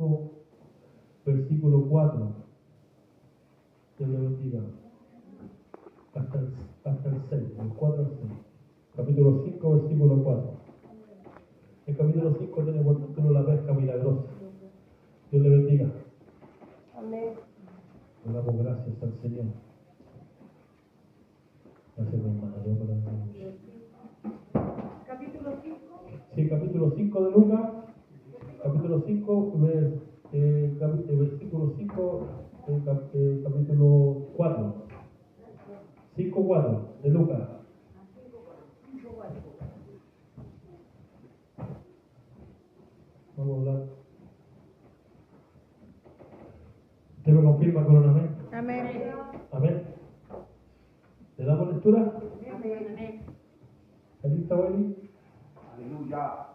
5, versículo 4. Dios le bendiga. Hasta el 6, del 4 al 6. Capítulo 5, versículo 4. El capítulo 5 tiene por título La pesca milagrosa. Dios le bendiga. Amén. Le damos gracias al Señor. Gracias, mi hermana. Dios me la bendiga. Capítulo 5. Sí, capítulo 5 de Lucas. Capítulo 5, versículo 5, capítulo 4. 5:4 de Lucas. Vamos a hablar. ¿Usted me confirma con un amén? Amén. Amén. ¿Le damos lectura? Amén. ¿Está lista, Wendy? Aleluya.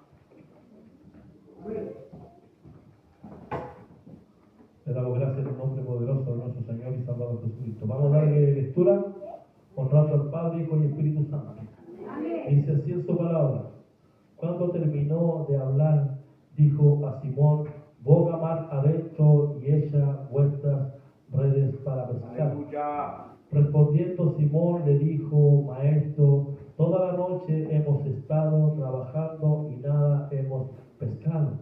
Le damos gracias en el nombre poderoso de nuestro Señor y Salvador Jesucristo. Vamos a darle lectura honrando al Padre, Hijo y Espíritu Santo. Dice así en su palabra. Cuando terminó de hablar, dijo a Simón: boga mar adentro y echa vuestras redes para pescar. Aleluya. Respondiendo Simón le dijo: Maestro, toda la noche hemos estado trabajando y nada hemos pescado,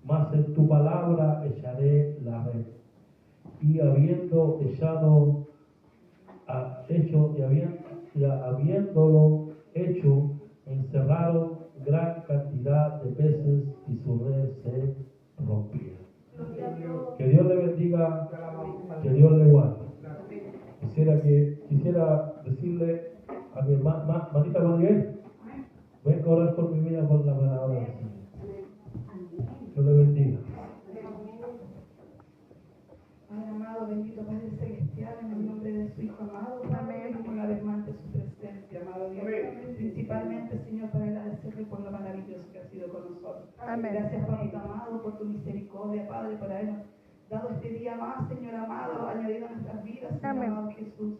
mas en tu palabra echaré la red. Y habiéndolo hecho, encerraron gran cantidad de peces y su red se rompía. Que Dios le bendiga, que Dios le guarde. Quisiera decirle a mi manita Manuel, ven a orar por mi vida con la palabra del Señor. Dios le bendiga. Padre amado, bendito Padre Celestial, en el nombre de su Hijo amado, Padre, venimos una vez más ante su presencia, amado Dios. Principalmente, Señor, para agradecerle por lo maravilloso que ha sido con nosotros. Amén. Gracias, Padre amado, por tu misericordia, Padre, por habernos dado este día más, Señor amado, añadido a nuestras vidas, Señor Amén. amado Jesús.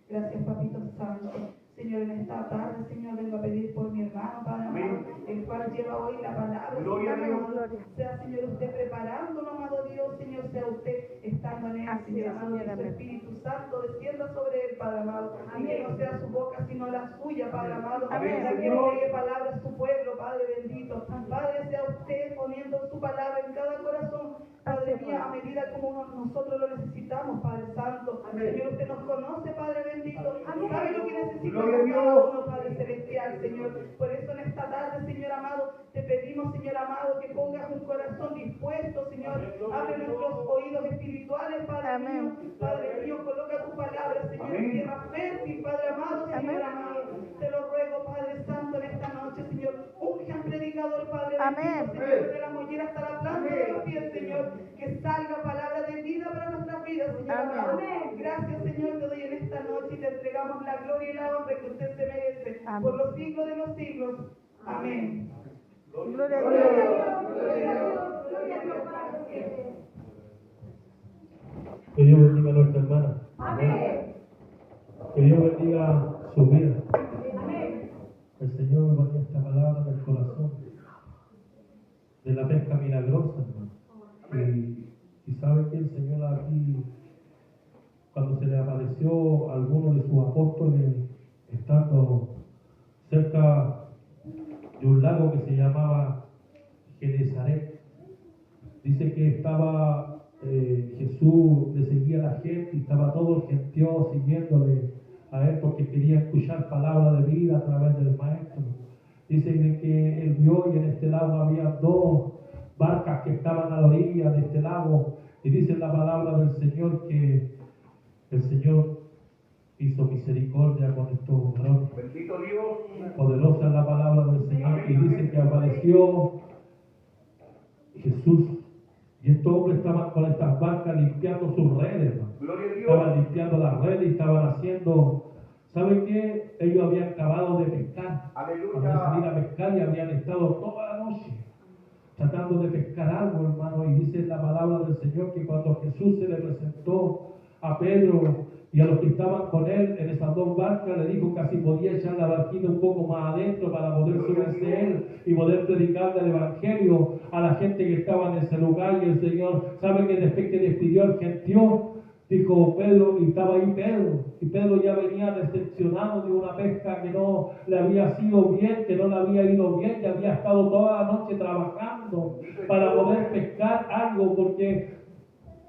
Gracias, Papito Santo. Señor, en esta tarde, Señor, vengo a pedir por mi hermano, Padre amado, el cual lleva hoy la palabra. Gloria Señor a Dios. amado. Sea, Señor, usted preparándolo, amado Dios, Señor, sea usted estando en él, Así Señor es, amado, Señor, que su amén. Espíritu Santo descienda sobre él, Padre amado, y que no sea su boca, sino la suya, Padre amado, Amén. la que entregue palabra a su pueblo, Padre bendito. Padre, sea usted poniendo su palabra en cada corazón, Padre mío, a medida como nosotros lo necesitamos, Padre Santo. Señor, usted nos conoce, Padre bendito, sabe lo que necesitamos Gloria a Dios. cada uno, Padre celestial, Señor. Por eso en esta tarde, Señor amado, te pedimos, Señor amado, que pongas un corazón dispuesto, Señor. Abre nuestros oídos espirituales, Padre Amén. mío. Padre mío, coloca tu palabra, Señor, en Amén. tierra fértil, Padre amado, Señor Amén. amado. Te lo ruego, Padre Santo, en esta noche, Señor. Unge al predicador, Padre Amén. bendito, Señor, desde la mollera hasta la planta de los pies, Señor. Que salga palabra de vida para nuestras vidas, Señor Amén. amado. Gracias, Señor, te doy en esta noche y te entregamos la gloria y la honra que usted se merece Amén. por los siglos de los siglos. Amén. Gloria a Dios. Que Dios bendiga a nuestra hermana. Amén. Que Dios bendiga su vida. El Señor me ponía esta palabra en el corazón de la pesca milagrosa, hermano. Y sabe que el Señor aquí, cuando se le apareció a alguno de sus apóstoles, estando cerca de un lago que se llamaba Genezaret, dice que estaba Jesús, le seguía a la gente y estaba todo el gentío siguiéndole a él porque quería escuchar palabra de vida a través del maestro. Dice que él vio y en este lago había dos barcas que estaban a la orilla de este lago, y dice la palabra del Señor que el Señor hizo misericordia con estos varones. Bendito Dios. Poderosa es la palabra del Señor, y dice que apareció Jesús y estos hombres estaban con estas barcas limpiando sus redes, hermano. Gloria a Estaban Dios. limpiando las redes y estaban haciendo, ¿saben qué? Ellos habían acabado de pescar, Aleluya. habían salido a pescar y habían estado toda la noche tratando de pescar algo, hermano, y dice la palabra del Señor que cuando Jesús se le presentó a Pedro Y a los que estaban con él en esas dos barcas le dijo que si podía echar la barquita un poco más adentro para poder subirse él y poder predicarle el evangelio a la gente que estaba en ese lugar. Y el Señor, ¿sabe que después que despidió al gentío, dijo Pedro, y estaba ahí Pedro, y Pedro ya venía decepcionado de una pesca que no le había sido bien, que no le había ido bien, que había estado toda la noche trabajando para poder pescar algo, porque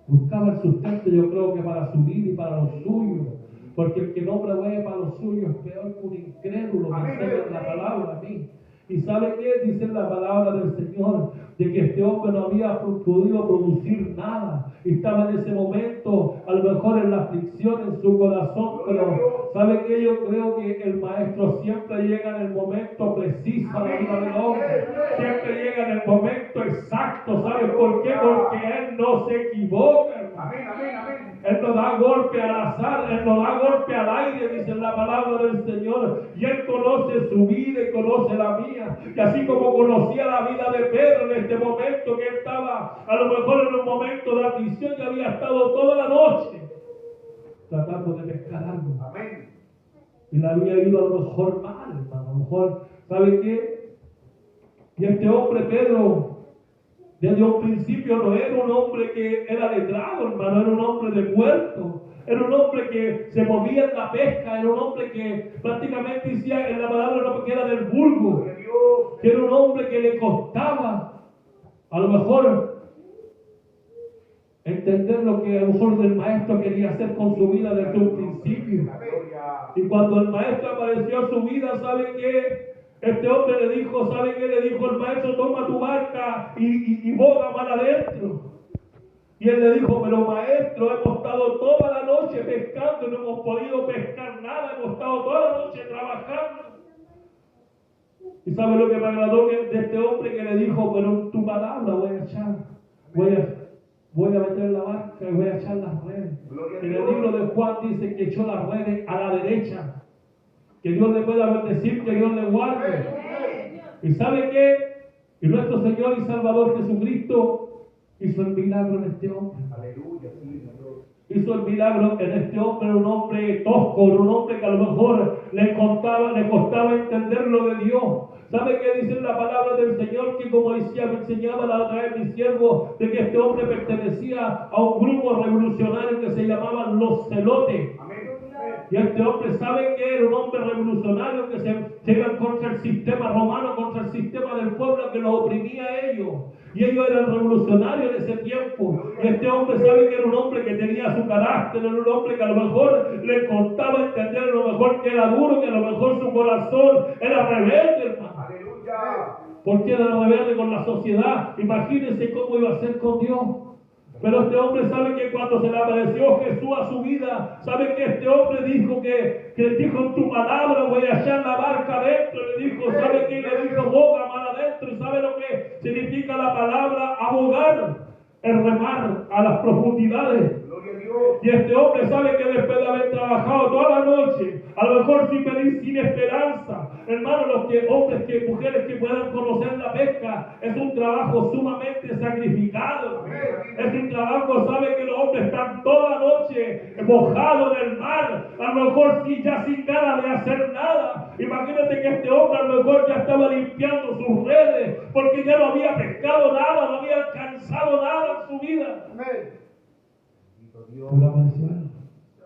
buscaba el sustento, yo creo que para su vida y para los suyos, porque el que no provee para los suyos es peor que un incrédulo, me enseña la palabra a mí. ¿Y sabe qué? Dice la palabra del Señor, de que este hombre no había podido producir nada. Estaba en ese momento, a lo mejor en la aflicción en su corazón, pero ¿sabe qué? Yo creo que el maestro siempre llega en el momento preciso a la vida del hombre. Siempre llega en el momento exacto. ¿Sabe por qué? Porque Él no se equivoca, hermano. Amén, amén, amén. Él no da golpe al azar, Él no da golpe al aire, dice la palabra del Señor. Y Él conoce su vida y conoce la mía. Y así como conocía la vida de Pedro en este momento, que él estaba a lo mejor en un momento de aflicción y había estado toda la noche tratando de pescar algo. Amén. Y le había ido a lo mejor mal, hermano. A lo mejor, ¿sabe qué? Y este hombre, Pedro, desde un principio no era un hombre que era letrado, hermano, era un hombre de puerto, era un hombre que se movía en la pesca, era un hombre que prácticamente decía en la palabra que era del vulgo, Gloria a Dios. que era un hombre que le costaba a lo mejor entender lo que a lo mejor el maestro quería hacer con su vida desde un principio. Gloria. Y cuando el maestro apareció a su vida, ¿sabe qué? Este hombre le dijo, ¿sabe qué? Le dijo el maestro, toma tu barca y boga mal adentro. Y él le dijo, pero maestro, hemos estado toda la noche pescando y no hemos podido pescar nada, hemos estado toda la noche trabajando. ¿Y sabe lo que me agradó de este hombre que le dijo, pero en tu palabra voy a echar, voy a meter la barca y voy a echar las redes? En el libro de Juan dice que echó las redes a la derecha. Que Dios le pueda bendecir, que Dios le guarde. ¿Y sabe qué? Y nuestro Señor y Salvador Jesucristo hizo el milagro en este hombre. Aleluya, sí, Señor. Hizo el milagro en este hombre, un hombre tosco, un hombre que a lo mejor le costaba entender lo de Dios. ¿Sabe qué dice la palabra del Señor? Que como decía, me enseñaba la otra vez mi siervo, de que este hombre pertenecía a un grupo revolucionario que se llamaban los celotes. Amén. Y este hombre sabe que era un hombre revolucionario que se llegan contra el sistema romano, contra el sistema del pueblo que los oprimía a ellos. Y ellos eran revolucionarios en ese tiempo. Y este hombre sabe que era un hombre que tenía su carácter, era un hombre que a lo mejor le costaba entender, a lo mejor que era duro, que a lo mejor su corazón era rebelde, hermano. Aleluya. Porque era rebelde con la sociedad. Imagínense cómo iba a ser con Dios. Pero este hombre sabe que cuando se le apareció Jesús a su vida, sabe que este hombre dijo que dijo en tu palabra voy a echar la barca adentro. Le dijo, ¿sabe qué? Le dijo boga mal adentro. ¿Y sabe lo que significa la palabra abogar? El remar a las profundidades. Gloria a Dios. Y este hombre sabe que después de haber trabajado toda la noche, a lo mejor sin venir, sin esperanza, hermano, mujeres que puedan conocer la pesca, es un trabajo sumamente sacrificado. Es un trabajo, sabe que los hombres están toda la noche mojados en el mar, a lo mejor ya sin ganas de hacer nada. Imagínate que este hombre a lo mejor ya estaba limpiando sus redes, porque ya no había pescado nada, no había alcanzado nada en su vida. Amén. Bendito Dios. Pero apareció Él,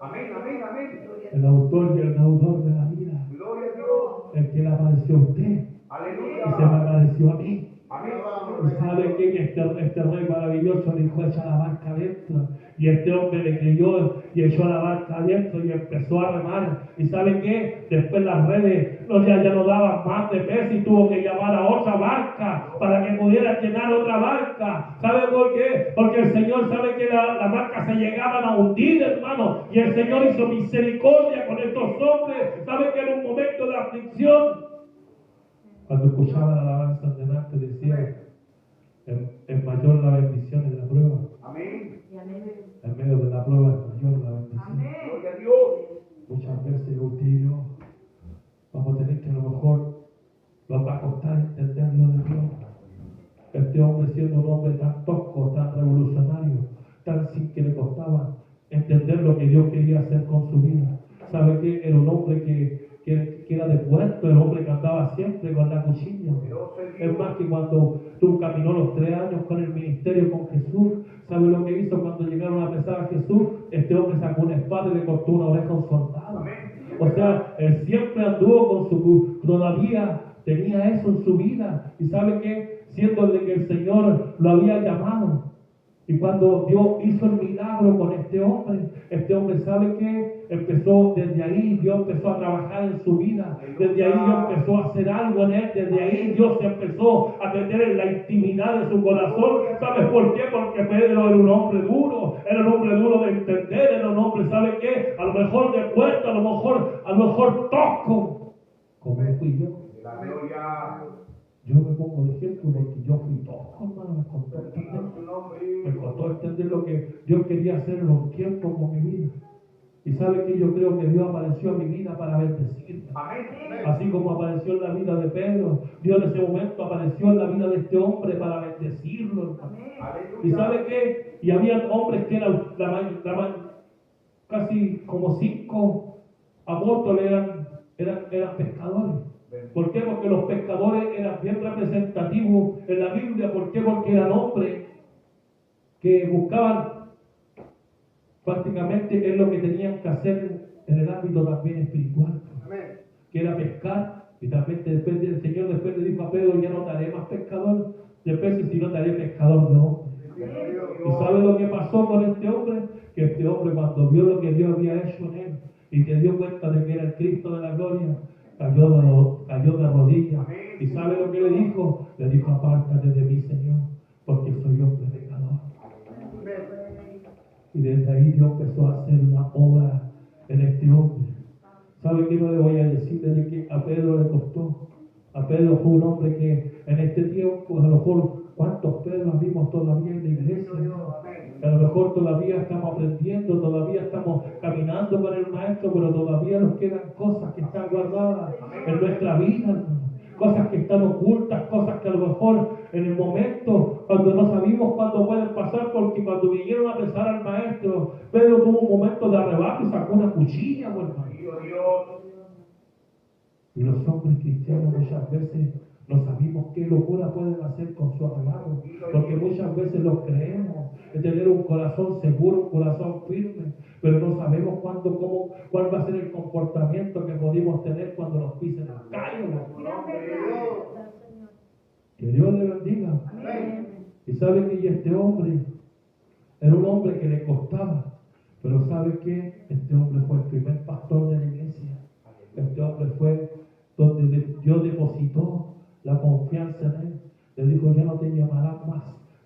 Amén, amén, amén. el autor y el autor de la vida, Gloria a Dios. el que le apareció a usted y Aleluya. se me apareció a mí. Amén. ¿Y sabe qué? Este rey maravilloso le dijo, echa la barca adentro. Y este hombre le creyó y echó la barca adentro y empezó a remar. ¿Y sabe qué? Después las redes ya no daban más de peso y tuvo que llamar a otra barca para que pudiera llenar otra barca. ¿Sabe por qué? Porque el Señor sabe que las barcas se llegaban a hundir, hermano. Y el Señor hizo misericordia con estos hombres. ¿Sabe que en un momento de aflicción, cuando escuchaban la alabanza delante, decía, es mayor la bendición en la prueba? Amén. En medio de la prueba es mayor la bendición. Gloria a Dios. Muchas veces usted y yo vamos a tener que a lo mejor nos va a costar entender lo de Dios. Este hombre, siendo un hombre tan tosco, tan revolucionario, tan sin que le costaba entender lo que que Dios quería hacer con su vida. ¿Sabe qué? Era un hombre que era de puerto, el hombre que andaba siempre con la cuchilla. Es más, que cuando tú caminó los 3 años con el ministerio con Jesús, ¿sabe lo que hizo cuando llegaron a besar a Jesús? Este hombre sacó una espada y le cortó una oreja a un soldado. O sea, él siempre anduvo con su, todavía tenía eso en su vida. ¿Y sabe qué? Siendo de que el Señor lo había llamado. Y cuando Dios hizo el milagro con este hombre, ¿sabe qué? Empezó desde ahí, Dios empezó a trabajar en su vida. Desde ahí Dios empezó a hacer algo en él. Desde ahí Dios se empezó a meter en la intimidad de su corazón. ¿Sabes por qué? Porque Pedro era un hombre duro. Era un hombre duro de entender. Era un hombre, ¿sabe qué? A lo mejor de puerta, a lo mejor tosco. Como fui yo. La gloria. Yo me pongo de ejemplo porque yo fui tosco, hermano. Me costó entender. Su nombre. Me costó entender lo que Dios quería hacer en los tiempos con mi vida. Y sabe que yo creo que Dios apareció en mi vida para bendecirme. Amén. Así como apareció en la vida de Pedro, Dios en ese momento apareció en la vida de este hombre para bendecirlo, hermano. Y Aleluya. sabe qué, y había hombres que eran casi como 5 apóstoles eran pescadores. ¿Por qué? Porque los pescadores eran bien representativos en la Biblia. ¿Por qué? Porque eran hombres que buscaban prácticamente es lo que tenían que hacer en el ámbito también espiritual, que era pescar. Y también después el Señor después le dijo a Pedro: ya no te haré más pescador de peces, sino te haré pescador de hombres. ¿Y sabe lo que pasó con este hombre? Que este hombre, cuando vio lo que Dios había hecho en él y se dio cuenta de que era el Cristo de la gloria, cayó de rodillas. ¿Y sabe lo que le dijo? Le dijo: apártate de mí, Señor, porque soy hombre pecador. Y desde ahí Dios empezó a hacer una obra en este hombre. ¿Sabe qué no le voy a decir? Desde que a Pedro le costó. A Pedro fue un hombre que en este tiempo, a lo mejor, ¿cuántos Pedros vimos todavía en la iglesia? A lo mejor todavía estamos aprendiendo, todavía estamos caminando con el Maestro, pero todavía nos quedan cosas que están guardadas en nuestra vida, hermano. Cosas que están ocultas, cosas que a lo mejor en el momento, cuando no sabíamos cuándo pueden pasar, porque cuando vinieron a besar al Maestro, Pedro tuvo un momento de arrebato y sacó una cuchilla, hermano. Y los hombres cristianos muchas veces no sabemos qué locura pueden hacer con su arrebato, porque muchas veces los creemos, de tener un corazón seguro, un corazón firme, pero no sabemos cuál va a ser el comportamiento que podemos tener cuando nos pisen el callo. Que Dios le bendiga. Y sabe que este hombre era un hombre que le costaba, pero sabe que este hombre fue el primer pastor de la iglesia. Este hombre fue donde Dios depositó la confianza en él. Le dijo: ya no te llamarás más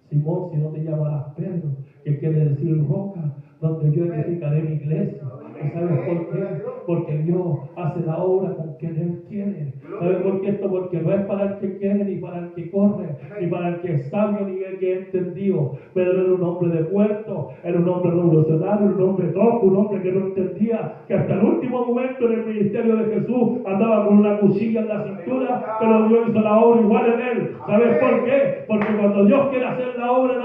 Simón, sino te llamarás Pedro, que quiere decir roca, donde yo edificaré mi iglesia. ¿Y sabes por qué? Porque Dios hace la obra con quien Él quiere. ¿Sabes por qué esto? Porque no es para el que quiere, ni para el que corre, ni para el que es sabio, ni el que es entendido. Pedro era un hombre de puerto, era un hombre revolucionario, un hombre tosco, un hombre que no entendía, que hasta el último momento en el ministerio de Jesús andaba con una cuchilla en la cintura, pero Dios hizo la obra igual en él. ¿Sabes por qué? Porque cuando Dios quiere hacer la obra en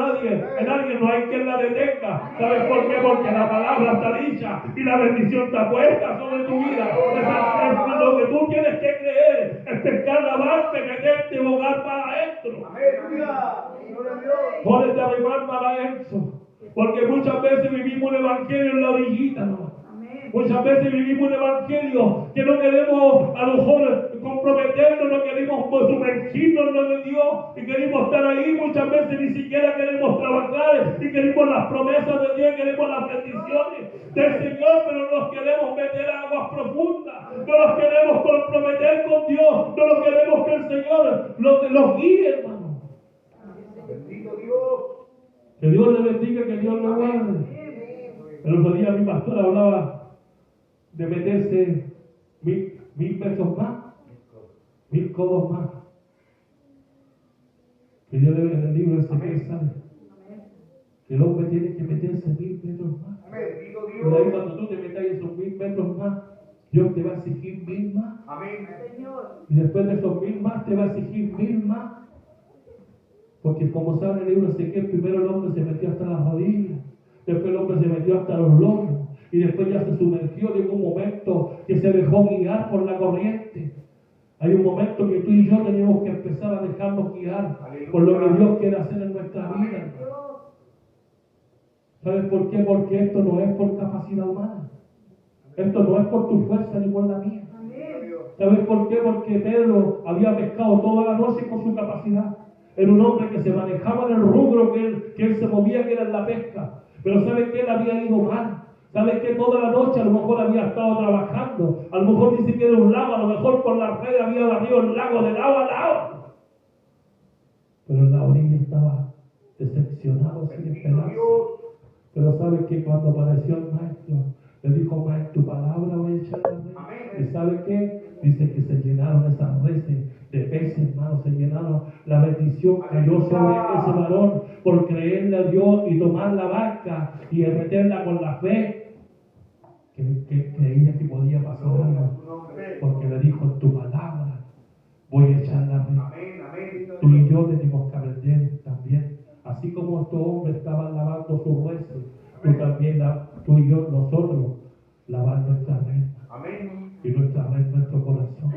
alguien no hay quien la detenga. ¿Sabes por qué? Porque la palabra está dicha y la bendición está puesta sobre tu vida. Es lo que tú tienes que creer, es pescar la barca, meterte y bogar para adentro. Ponete a remar para adentro. Porque muchas veces vivimos un evangelio en la orillita, ¿no? Muchas veces vivimos un evangelio que no queremos a lo mejor comprometernos, no queremos sumergirnos en de Dios y queremos estar ahí. Muchas veces ni siquiera queremos trabajar y queremos las promesas de Dios, queremos las bendiciones del Señor, pero nos queremos meter a aguas profundas, no nos queremos comprometer con Dios, no nos queremos que el Señor los guíe, hermano. Bendito Dios. Que Dios le bendiga, que Dios lo guarde. El otro día mi pastor hablaba de meterse 1000 pesos más, 1000 codos más. Que Dios le bendiga, en el libro ese que sale. Que el hombre tiene que meterse 1000 metros más. Bendito Pero ahí Dios. cuando tú te metas esos 1000 metros más, Dios te va a exigir 1000 más. Amén. Y después de esos 1000 más, te va a exigir 1000 más. Porque como saben el libro Ezequiel, primero el hombre se metió hasta las rodillas, después el hombre se metió hasta los lomos, y después ya se sumergió, llegó un momento que se dejó guiar por la corriente. Hay un momento que tú y yo tenemos que empezar a dejarnos guiar por lo que Dios quiere hacer en nuestra vida. ¿Sabes por qué? Porque esto no es por capacidad humana. Esto no es por tu fuerza ni por la mía. ¿Sabes por qué? Porque Pedro había pescado toda la noche con su capacidad. Era un hombre que se manejaba en el rubro que él se movía, que era en la pesca. Pero ¿sabes qué? Él había ido mal. ¿Sabes qué? Toda la noche a lo mejor había estado trabajando. A lo mejor ni siquiera un lago, a lo mejor por la red había barrido el lago de lado a lado. Pero en la orilla estaba decepcionado, sin esperanza. Pero ¿sabes qué? Cuando apareció el maestro, le dijo: maestro, tu palabra voy a echar a la red. ¿Y sabe qué? Dice que se llenaron esas redes de peces, hermano, se llenaron. La bendición cayó sobre ese varón por creerle a Dios y tomar la barca y meterla con la fe que creía que podía pasar algo, porque le dijo: en tu palabra voy a echar la red. Tú y yo tenemos que aprender también, así como estos hombres estaban lavando sus huesos, tú y yo, nosotros, lavar nuestra red. Y nuestra red, nuestro corazón,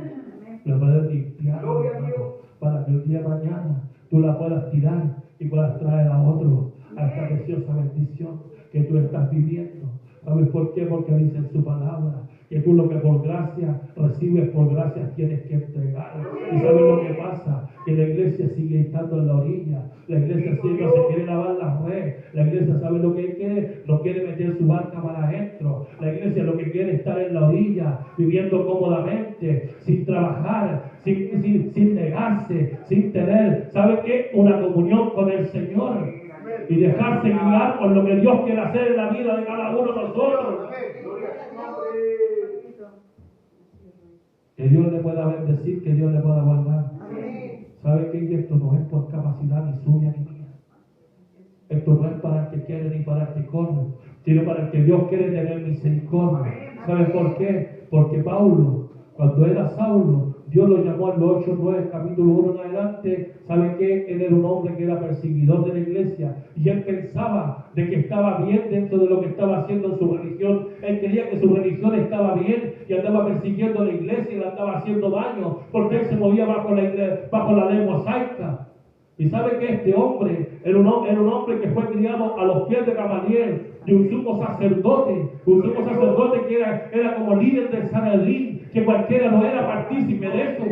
la puedes limpiar, hermano, para que el día de mañana tú la puedas tirar y puedas traer a otro a esta preciosa bendición que tú estás viviendo. ¿Sabes por qué? Porque dice en su palabra que tú lo que por gracia recibes, por gracia tienes que entregar. ¿Y sabes lo que pasa? Que la iglesia sigue estando en la orilla. La iglesia sigue, no se quiere lavar las redes. La iglesia, ¿sabe lo que quiere? No quiere meter su barca para adentro. La iglesia lo que quiere es estar en la orilla, viviendo cómodamente, sin trabajar, sin negarse, sin tener, ¿sabe qué? Una comunión con el Señor. Y dejarse guiar por lo que Dios quiere hacer en la vida de cada uno de nosotros. Que Dios le pueda bendecir, que Dios le pueda guardar. ¿Sabe qué? Esto no es por capacidad ni suya ni mía. Esto no es para el que quiere ni para el que corre, sino para el que Dios quiere tener misericordia. ¿Sabe por qué? Porque Pablo, cuando era Saulo, Dios lo llamó en los 8, 9, capítulo 1 en adelante. ¿Sabe qué? Él era un hombre que era perseguidor de la iglesia y él pensaba de que estaba bien dentro de lo que estaba haciendo en su religión. Él creía que su religión estaba bien y andaba persiguiendo a la iglesia y le andaba haciendo daño porque él se movía bajo la ley mosaica. Y sabe que este hombre era un hombre que fue criado a los pies de Gamaliel, de un sumo sacerdote que era como líder del Sanedrín, que cualquiera no era partícipe de eso.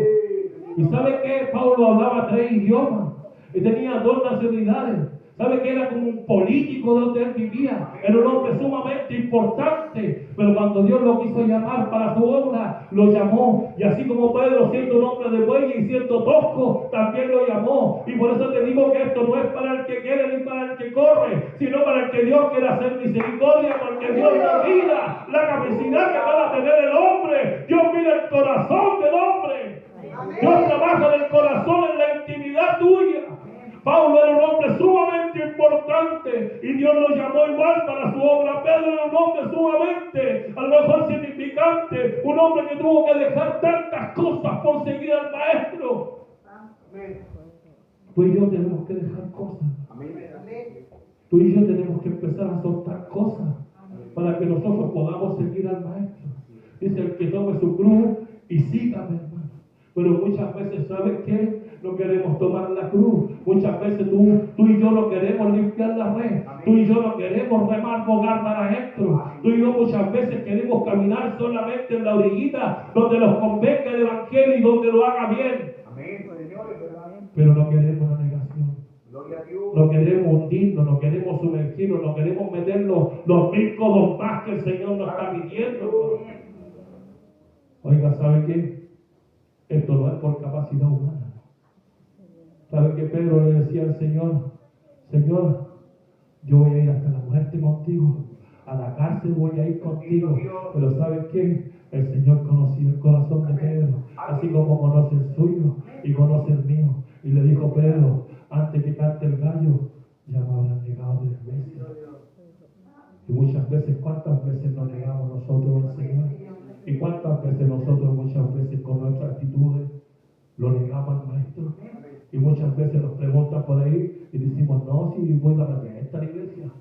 Y sabe que Pablo hablaba 3 idiomas y tenía 2 nacionalidades. ¿Sabe que era como un político donde él vivía? Era un hombre sumamente importante, pero cuando Dios lo quiso llamar para su obra, lo llamó. Y así como Pedro, siendo un hombre de buey y siendo tosco, también lo llamó. Y por eso te digo que esto no es para el que quiere ni para el que corre, sino para el que Dios quiere hacer misericordia, porque Dios no mira la capacidad que pueda tener el hombre. Dios mira el corazón del hombre. Dios trabaja en el corazón, en la intimidad tuya. Pablo era un hombre sumamente importante y Dios lo llamó igual para su obra. Pedro era un hombre sumamente, a lo mejor significante, un hombre que tuvo que dejar tantas cosas por seguir al maestro. Tú y yo tenemos que dejar cosas. Tú y yo tenemos que empezar a soltar cosas para que nosotros podamos seguir al maestro. Dice: el que tome su cruz y sígame, hermano. Pero muchas veces, ¿sabes qué? No queremos tomar la cruz. Muchas veces tú y yo no queremos limpiar la red. Tú y yo no queremos remar, bogar para adentro. Tú y yo muchas veces queremos caminar solamente en la orillita donde nos convenga el evangelio y donde lo haga bien. Pero no queremos la negación. No queremos hundirnos, no queremos sumergirnos, no queremos meter los 1000 codos más que el Señor nos está pidiendo. Oiga, ¿sabe qué? Esto no es por capacidad humana. ¿Sabe que Pedro le decía al Señor: Señor, yo voy a ir hasta la muerte contigo, a la cárcel voy a ir contigo? Pero ¿sabe qué? El Señor conocía el corazón de Pedro, así como conoce el suyo y conoce el mío. Y le dijo: Pedro, antes que cante el gallo, ya me habrán negado 3 veces. Y muchas veces, ¿cuántas veces nos negamos nosotros al Señor? ¿Y cuántas veces nosotros, muchas veces con nuestras actitudes, lo negamos al maestro? Y muchas veces nos preguntan por ahí y decimos: no, si voy a la iglesia.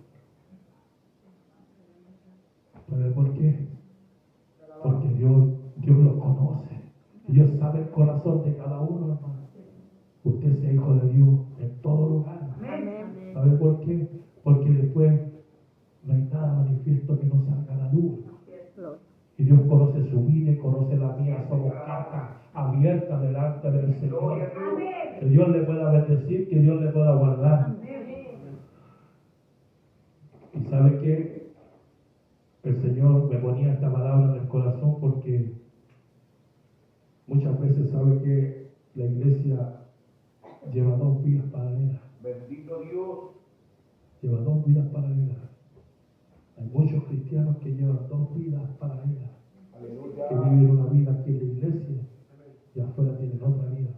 Pero manifiesto que no salga a la luz. Y Dios conoce su vida y conoce la mía. Somos cartas abiertas delante del Señor. Que Dios le pueda bendecir, que Dios le pueda guardar. Y sabe que el Señor me ponía esta palabra en el corazón porque muchas veces sabe que la iglesia lleva dos vidas paralelas. Bendito Dios. Lleva dos vidas paralelas. Hay muchos cristianos que llevan dos vidas paralelas. Que viven una vida aquí en la iglesia y afuera tienen otra vida.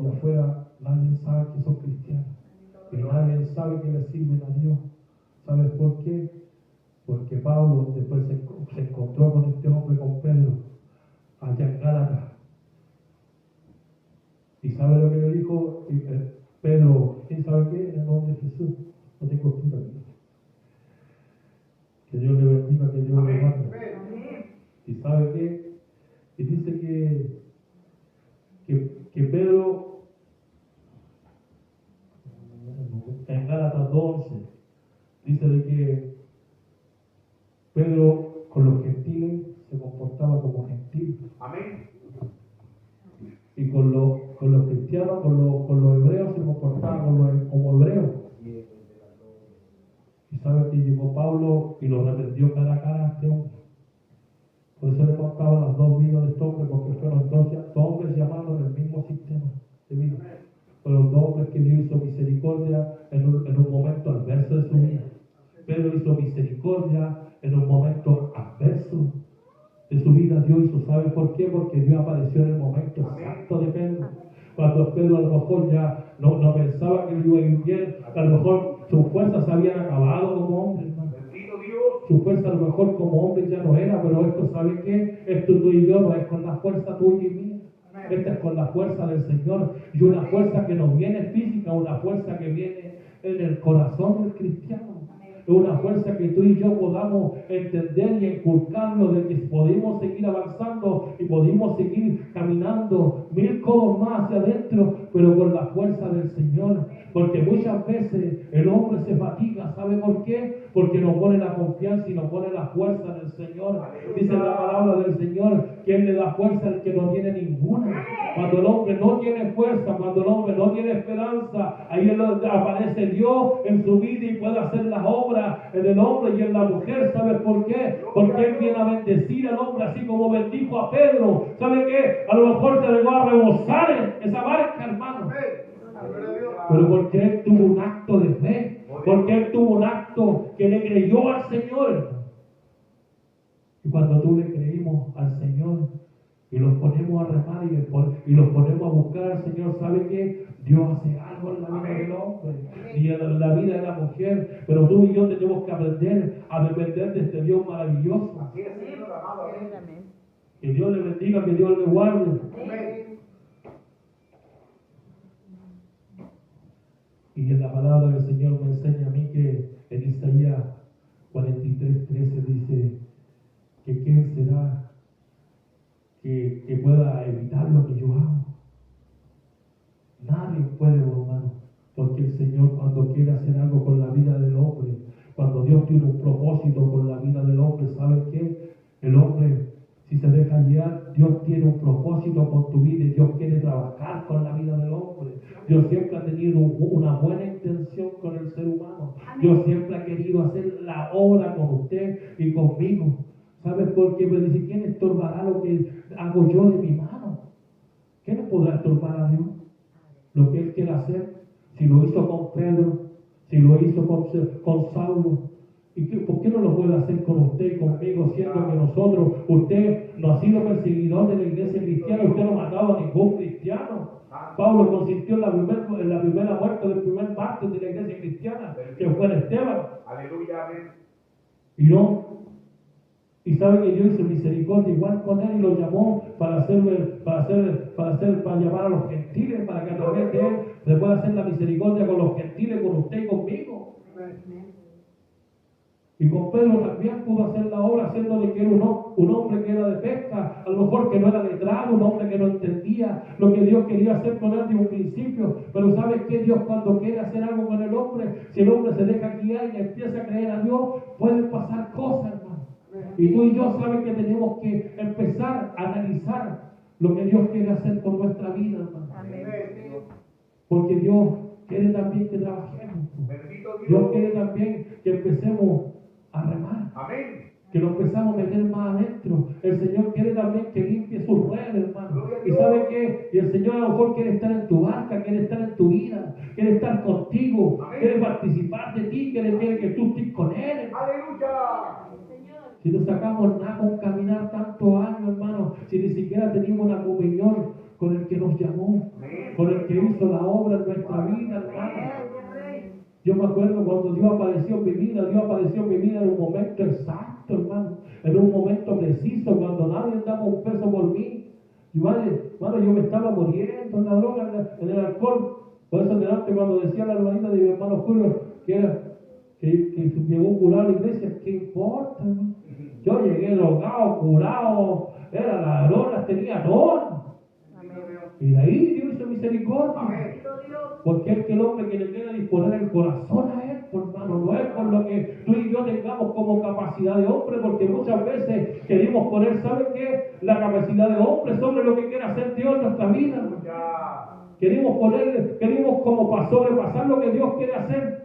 Y afuera nadie sabe que son cristianos. Y nadie sabe que le sirven a Dios. ¿Sabes por qué? Porque Pablo después se encontró con este hombre, con Pedro, allá en Gálatas. ¿Y sabe lo que le dijo Pedro? ¿Quién sabe qué? En el nombre de Jesús. No tengo escrito aquí. Que Dios le bendiga, que Dios le guarde. ¿Y sabe qué? Y dice que Pedro, en Gálatas 2:11, dice de que Pedro con los gentiles se comportaba como gentil. Amén. Y con los cristianos, con los hebreos se comportaba como hebreos. Y sabe que llegó Pablo y lo reprendió cara a cara a este hombre. Por eso le contaba las dos vidas de este hombre, porque fueron dos hombres llamados en el mismo sistema de vida. Fueron dos hombres que Dios hizo misericordia en un momento adverso de su vida. Pedro hizo misericordia en un momento adverso de su vida. Dios hizo, ¿sabe por qué? Porque Dios apareció en el momento exacto de Pedro. Cuando Pedro a lo mejor ya no pensaba que le iba a ir bien, a lo mejor sus fuerzas se habían acabado como hombre, hermano. Bendito Dios. Su fuerza a lo mejor como hombre ya no era, pero esto, ¿sabe qué? Esto tú y yo no es con la fuerza tuya y mía. Esta es con la fuerza del Señor. Y una fuerza que no viene física, una fuerza que viene en el corazón del cristiano. Es una fuerza que tú y yo podamos entender y inculcarlo de que podemos seguir avanzando y podemos seguir caminando 1000 codos más hacia adentro, pero con la fuerza del Señor. Porque muchas veces el hombre se fatiga, ¿sabe por qué? Porque no pone la confianza y no pone la fuerza del Señor. Dice la palabra del Señor que Él le da fuerza al que no tiene ninguna. Cuando el hombre no tiene fuerza, cuando el hombre no tiene esperanza, ahí aparece Dios en su vida y puede hacer las obras en el hombre y en la mujer. ¿Sabes por qué? Porque Él viene a bendecir al hombre así como bendijo a Pedro. ¿Sabe qué? A lo mejor se le va a rebosar esa barca, hermano. Pero porque Él tuvo un acto de fe, porque Él tuvo un acto que le creyó al Señor. Y cuando tú le creímos al Señor y los ponemos a remar y los ponemos a buscar al Señor, ¿sabe qué? Dios hace algo en la vida del hombre y en la vida de la mujer. Pero tú y yo tenemos que aprender a depender de este Dios maravilloso. Así es, Señor amado. Amén. Que Dios le bendiga, que Dios le guarde. Amén. Y en la palabra del Señor me enseña a mí que en Isaías 43:13 dice que quién será que pueda evitar lo que yo hago. Nadie puede, hermano, porque el Señor cuando quiere hacer algo con la vida del hombre, cuando Dios tiene un propósito con la vida del hombre, ¿sabe qué? El hombre, si se deja guiar, Dios tiene un propósito con tu vida y Dios quiere trabajar con la vida del hombre. Dios siempre ha tenido una buena intención con el ser humano. Dios siempre ha querido hacer la obra con usted y conmigo. ¿Sabes por qué? Me dice, ¿quién estorbará lo que hago yo de mi mano? ¿Quién le podrá estorbar a Dios lo que Él quiere hacer? Si lo hizo con Pedro, si lo hizo con Saulo, ¿y por qué no lo puede hacer con usted y conmigo, siendo que nosotros, usted no ha sido perseguidor de la iglesia cristiana, usted no ha matado a ningún cristiano? Pablo consistió en la primera muerte del primer mártir de la iglesia cristiana, que fue en Esteban. Aleluya, amén. Y sabe que Dios hizo misericordia igual con él y lo llamó para llamar a los gentiles, para que a través de él se pueda hacer la misericordia con los gentiles, con usted y conmigo. Y con Pedro también pudo hacer la obra, haciéndole que era un hombre que era de pesca, a lo mejor que no era letrado, un hombre que no entendía lo que Dios quería hacer con él de un principio. Pero ¿sabes qué? Dios cuando quiere hacer algo con el hombre, si el hombre se deja guiar y empieza a creer a Dios, pueden pasar cosas, hermano. Y tú y yo sabes que tenemos que empezar a analizar lo que Dios quiere hacer con nuestra vida, hermano. Porque Dios quiere también que trabajemos. Bendito Dios Dios. quiere también que empecemos a remar, Amén. que lo empezamos a meter más adentro. El Señor quiere también que limpie sus redes, hermano. Gloria a ¿Y Dios. sabe qué? Y el Señor a lo mejor quiere estar en tu barca, quiere estar en tu vida, quiere estar contigo, Amén. quiere participar de ti, quiere que tú estés con Él, hermano. Aleluya. Si no sacamos nada con caminar tantos años, hermano, si ni siquiera teníamos una comunión con el que nos llamó, con el que hizo la obra en nuestra vida, hermano. Yo me acuerdo cuando Dios apareció en mi vida, Dios apareció en mi vida en un momento exacto, hermano, en un momento preciso, cuando nadie daba un peso por mí. Y hermano, yo me estaba muriendo en la droga, en el alcohol. Por eso delante cuando decía la hermanita de mi hermano Julio que llegó un curado a la iglesia, ¿qué importa, hermano? Yo llegué drogado, curado, era ladrón, tenía don. Y de ahí Dios hizo misericordia. Amén. Porque es que el hombre que le quiere disponer el corazón a Él, hermano, no es por lo que tú y yo tengamos como capacidad de hombre, porque muchas veces queremos poner, ¿sabe qué? La capacidad de hombre sobre lo que quiere hacer Dios en nuestra vida, hermano. Ya. Queremos como para sobrepasar lo que Dios quiere hacer.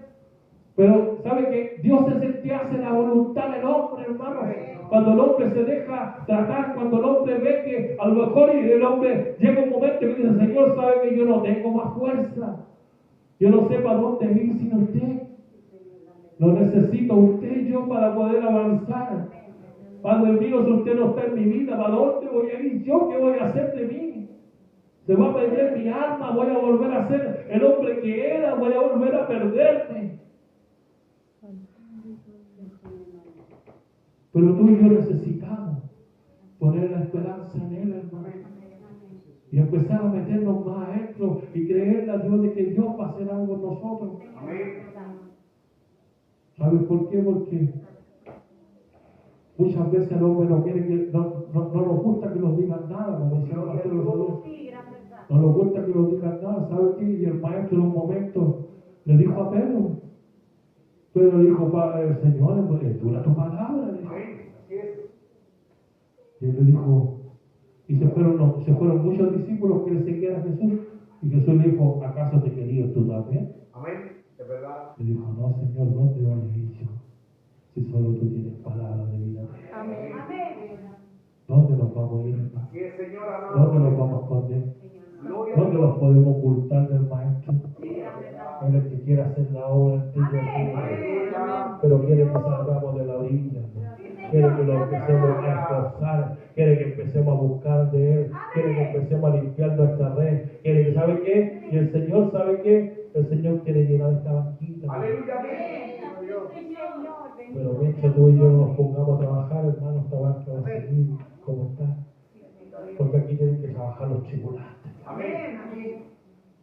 Pero, ¿sabe que Dios es el que hace la voluntad del hombre, hermano? Cuando el hombre se deja tratar, cuando el hombre ve que a lo mejor el hombre llega un momento que dice, Señor, sabe que yo no tengo más fuerza. Yo no sé para dónde ir sin usted. Lo necesito usted y yo para poder avanzar. Padre mío, si usted no está en mi vida, ¿para dónde voy a ir yo? ¿Qué voy a hacer de mí? Se va a perder mi alma, voy a volver a ser el hombre que era, voy a volver a perderme. Pero tú y yo necesitamos poner la esperanza en Él, hermano. Y empezar a meternos más adentro y creerle a Dios de que Dios va a hacer algo en nosotros. Amén. ¿Sabes por qué? Porque muchas veces el hombre no quiere que, no nos gusta que nos digan nada, como decía el pastor los otros días. No nos gusta que nos digan nada, ¿sabes qué? Y el maestro en un momento le dijo a Pedro. Pedro dijo, Padre, Señor, es dura tu palabra. Le dijo. Amén. Así es. Y él le dijo, y se fueron muchos discípulos que le seguían a Jesús. Y Jesús le dijo, ¿acaso te querías tú también? Amén. Es verdad. Le dijo, no, Señor, ¿dónde voy a ir yo? Si solo tú tienes palabra de vida. Amén. ¿Dónde nos vamos a ir, hermano? Así es, Señor. ¿Dónde Amado. nos vamos a esconder? Gloria a ¿Dónde Dios. nos podemos ocultar del Maestro? Sí, es verdad. Él es el que quiere hacer la obra en ti y en ti. Aleluya. Pero quiere que salgamos de la orilla. Quiere que nos empecemos a esforzar. Quiere que empecemos a buscar de Él. Quiere que empecemos a limpiar nuestra red. Quiere que, ¿sabe qué? Y el Señor, ¿sabe qué? El Señor quiere llenar esta banquita. Aleluya. Amén. Pero mientras tú y yo nos pongamos a trabajar, hermano, esta banca va a seguir como está. Porque aquí tienen que trabajar los tripulantes. Amén.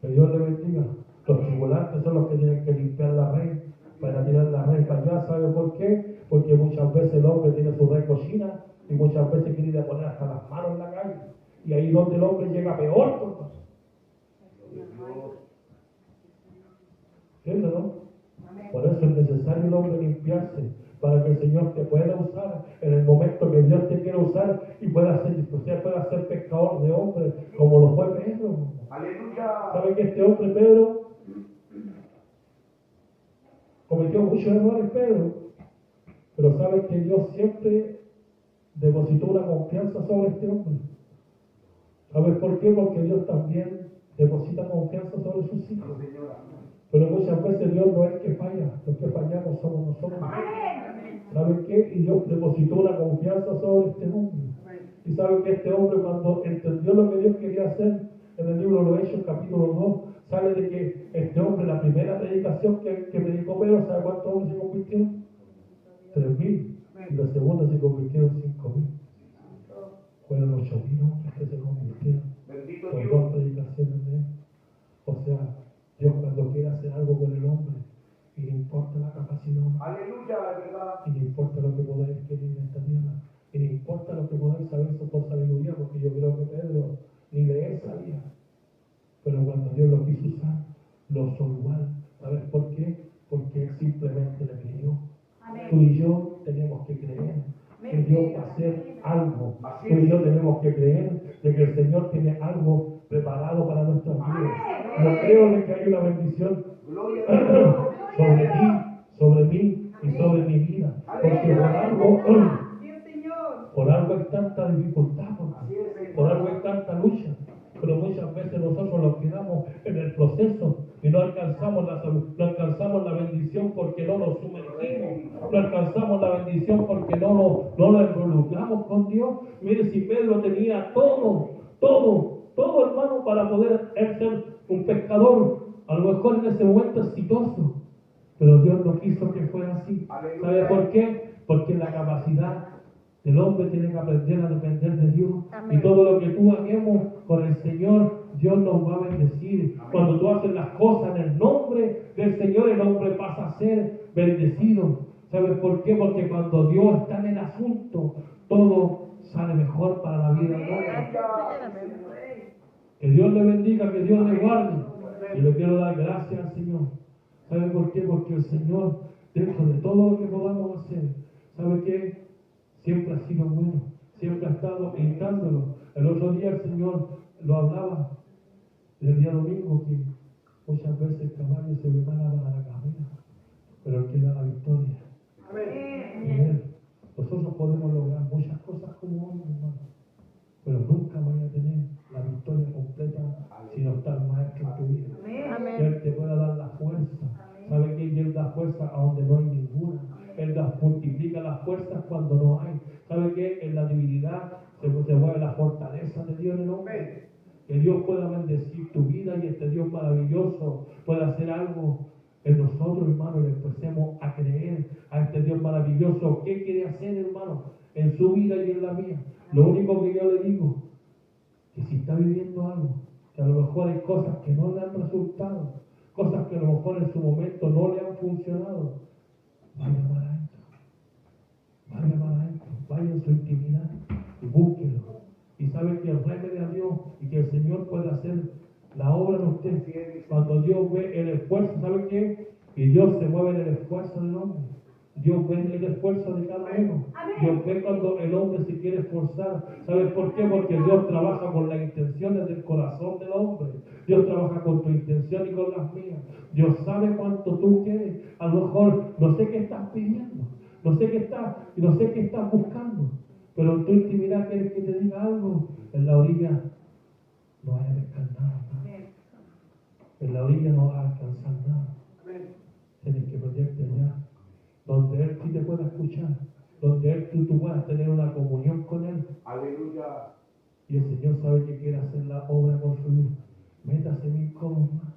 Que Dios le bendiga. Los tripulantes son los que tienen que limpiar la red para tirar la red para allá. ¿Sabe por qué? Porque muchas veces el hombre tiene su red cochina y muchas veces quiere ir a poner hasta las manos en la calle. Y ahí es donde el hombre llega peor por nosotros. ¿Entiendes, no? Por eso es necesario el hombre limpiarse, para que el Señor te pueda usar en el momento que Dios te quiera usar y usted pueda ser pescador de hombres, como lo fue Pedro. Aleluya. ¿Sabe que este hombre, Pedro, cometió muchos errores, Pedro? Pero sabe que Dios siempre depositó una confianza sobre este hombre. ¿Sabes por qué? Porque Dios también deposita confianza sobre sus hijos. Pero muchas veces Dios no es el que falla, los que fallamos somos nosotros. ¿Saben qué? Y Dios depositó una confianza sobre este hombre. Y saben que este hombre, cuando entendió lo que Dios quería hacer, en el libro de los Hechos, capítulo 2, sale de que este hombre, la primera predicación que predicó Pedro, ¿sabe cuántos hombres se convirtieron? 3,000. Y la segunda se convirtieron 5,000. Fueron 8,000 hombres que se convirtieron Bendito por Dios. 2 predicaciones de él. O sea, Dios cuando quiere hacer algo con el hombre, y le importa la capacidad humana. Aleluya. Aleluya, es verdad. Y no importa lo que podáis querer en esta tierra. Y no importa lo que podáis saber por sabiduría, porque yo creo que Pedro ni leer sabía. Pero cuando Dios lo quiso usar, lo usó igual. ¿Sabes por qué? Porque Él simplemente le creyó. Tú y yo tenemos que creer que Dios va a hacer algo. Tú y yo tenemos que creer de que el Señor tiene algo preparado para nuestras vidas. Yo creo de que hay una bendición Gloria a Dios. sobre ti, sobre mí y sobre mi vida. Porque Sí, Señor. por algo hay tanta dificultad, Así es, por algo hay tanta lucha. Pero muchas veces nosotros nos quedamos en el proceso y no alcanzamos la bendición porque no nos sumergimos, no alcanzamos la bendición porque no nos involucramos con Dios. Mire, si Pedro tenía todo hermano para poder ser un pescador, a lo mejor en ese momento exitoso, pero Dios no quiso que fuera así. ¿Sabe por qué? Porque la capacidad del hombre tiene que aprender a depender de Dios. Amén. Y todo lo que tú hagamos con el Señor, Dios nos va a bendecir. Cuando tú haces las cosas en el nombre del Señor, el hombre pasa a ser bendecido. ¿Sabes por qué? Porque cuando Dios está en el asunto, todo sale mejor para la vida del hombre. Que Dios le bendiga, que Dios le guarde. Y le quiero dar gracias al Señor. ¿Sabe por qué? Porque el Señor, dentro de todo lo que podamos hacer, ¿sabe qué? Siempre ha sido bueno, siempre ha estado pintándolo. El otro día el Señor lo hablaba, el día domingo, que muchas veces el caballo se prepara para la carrera, pero Él que da la victoria. Y Él, nosotros podemos lograr muchas cosas como hombres, hermano, pero nunca vaya a tener la victoria completa si no está el Maestro en tu vida. Que Él te pueda dar la fuerza. ¿Sabe que Él da fuerza a donde no hay ninguna? Él multiplica las fuerzas cuando no hay. ¿Sabe qué? En la divinidad se mueve la fortaleza de Dios en el hombre. Que Dios pueda bendecir tu vida y este Dios maravilloso pueda hacer algo en nosotros, hermano, y le empecemos a creer a este Dios maravilloso. ¿Qué quiere hacer, hermano, en su vida y en la mía? Lo único que yo le digo, que si está viviendo algo, que a lo mejor hay cosas que no le han resultado, cosas que a lo mejor en su momento no le han funcionado, vaya para adentro, vaya en su intimidad y búsquelo. Y sabe que rémele a Dios y que el Señor puede hacer la obra en usted. Cuando Dios ve el esfuerzo, ¿sabe qué? Y Dios se mueve en el esfuerzo del hombre. Dios ve el esfuerzo de cada uno. Dios ve cuando el hombre se quiere esforzar. ¿Sabes por qué? Porque Dios trabaja con las intenciones del corazón del hombre. Dios trabaja con tu intención y con las mías. Dios sabe cuánto tú quieres. A lo mejor no sé qué estás pidiendo, no sé qué estás buscando, pero en tu intimidad quieres que te diga algo. En la orilla no vaya a pescar nada. En la orilla no vas a alcanzar nada. Tienes que perderte allá, donde Él sí te pueda escuchar, donde Él tú puedas tener una comunión con Él. Aleluya. Y el Señor sabe que quiere hacer la obra por su vida. Métase 1000 codos más,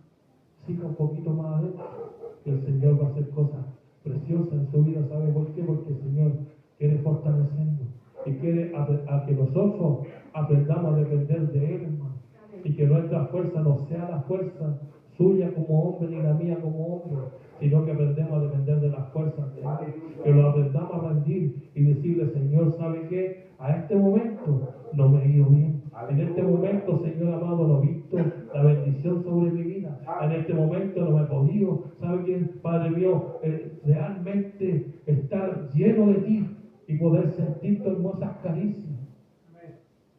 siga un poquito más adentro, que el Señor va a hacer cosas preciosas en su vida. ¿Sabe por qué? Porque el Señor quiere fortalecernos y quiere a que nosotros aprendamos a depender de Él, hermano. Y que nuestra fuerza no sea la fuerza suya como hombre ni la mía como hombre, sino que aprendemos a depender de las fuerzas de Él. Que lo aprendamos a rendir y decirle: Señor, ¿sabe qué? A este momento no me he ido bien. En este momento, Señor amado, no he visto la bendición sobre mi vida. En este momento no me he podido, ¿sabe qué? Padre mío, realmente estar lleno de ti y poder sentir tus hermosas caricias.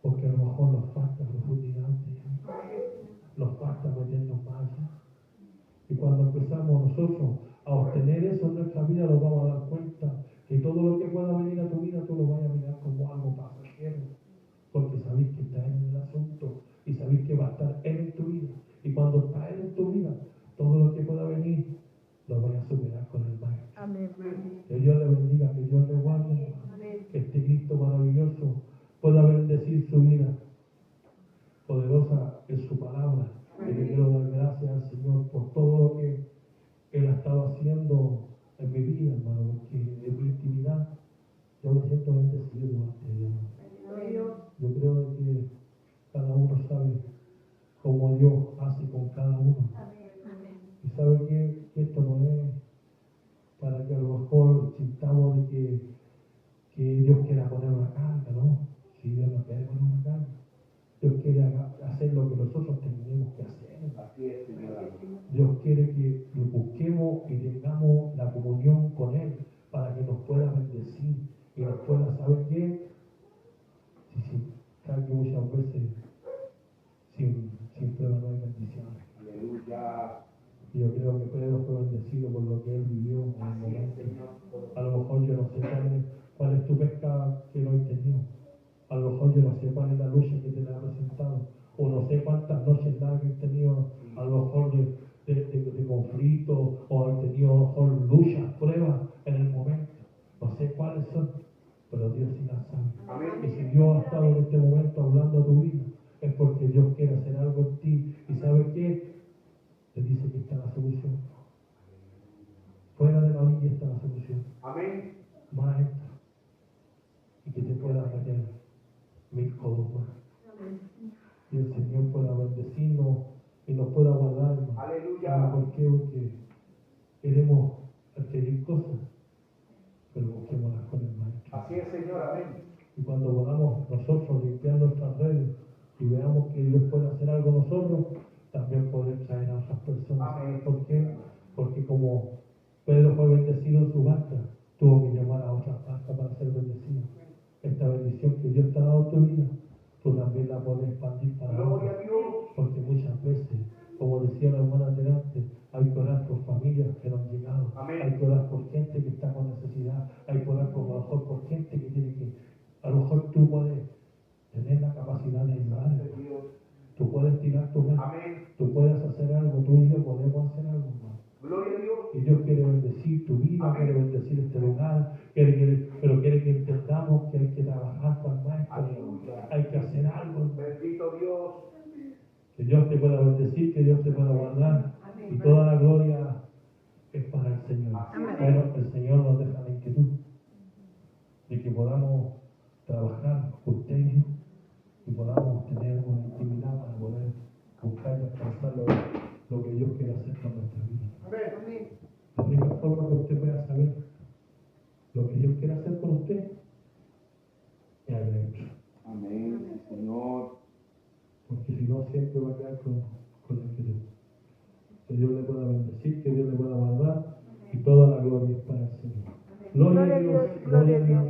Porque a lo mejor nos falta profundidad de Él. Nos falta meternos más allá. Y cuando empezamos nosotros a obtener eso en nuestra vida, nos vamos a dar cuenta que todo lo que pueda venir a tu vida, tú lo vayas a mirar como algo pasajero. Porque sabéis que está Él en el asunto y sabéis que va a estar Él en tu vida. Y cuando está Él en tu vida, todo lo que pueda venir, lo vais a superar con el Maestro. Amén. Que Dios le bendiga, que Dios le guarde, que este Cristo maravilloso pueda bendecir su vida. Poderosa es su palabra. Y le quiero dar gracias al Señor por todo lo que Él ha estado haciendo en mi vida, hermano, porque en mi intimidad yo me siento bendecido ante Dios. Yo creo que cada uno sabe cómo Dios hace con cada uno. Y sabe que esto no es para que a lo mejor si sé cuál es tu pesca que no he tenido. A lo mejor yo no sé cuál es la lucha que te la ha presentado. O no sé cuántas noches largas he tenido, a lo mejor de conflicto, o he tenido a lo mejor luchas, pruebas en el momento. No sé cuáles son, pero Dios sí las sabe. Y si Dios ha estado en este momento hablando a tu vida, es porque Dios quiere hacer algo en ti. ¿Y sabe qué? Te dice que está la solución. Fuera de la orilla está la solución. Amén. Más esta. Y que te pueda meter 1000 codos más. Y el Señor pueda bendecirnos y nos pueda guardar, hermano. Aleluya. ¿Sabe por qué? Porque queremos adquirir cosas, pero busquémoslas con el Maestro. Así es, Señor. Amén. Y cuando podamos nosotros limpiar nuestras redes y veamos que Dios puede hacer algo nosotros, también poder traer a otras personas. ¿Sabes por qué? Porque como Pedro fue bendecido en su barca, tuvo que llamar a otras barcas para ser bendecido. Esta bendición que Dios te ha dado a tu vida, tú también la puedes expandir para Gloria otros. a Dios. Porque muchas veces, como decía la hermana delante, hay que orar por familias que no han llegado. Amén. Hay que orar por gente que está con necesidad. Hay que orar por, a lo mejor por gente que tiene que... A lo mejor tú puedes tener la capacidad de ayudar. Dios. Tú puedes tirar tu mano. Amén. Tú puedes hacer algo. Tú y yo podemos hacer algo, hermano. Gloria a Dios. Y Dios quiere bendecir tu vida, Amén. quiere bendecir este lugar, pero quiere que entendamos que hay que trabajar con el Maestro. Aleluya. Hay que hacer algo. Bendito Dios. Que Dios te pueda bendecir, que Dios te pueda guardar. Y toda la gloria es para el Señor. Amén. Pero el Señor nos deja la inquietud de que podamos trabajar usted y yo, y podamos tener una intimidad para poder buscar y alcanzar lo que Dios quiere hacer con nuestra vida. Amén. La única forma que usted pueda saber lo que Dios quiere hacer con usted es adentro. Amén, Señor. Porque si no, siempre va a quedar con la inquietud. Que Dios le pueda bendecir, que Dios le pueda guardar, y toda la gloria es para el Señor. Gloria a Dios, gloria a Dios.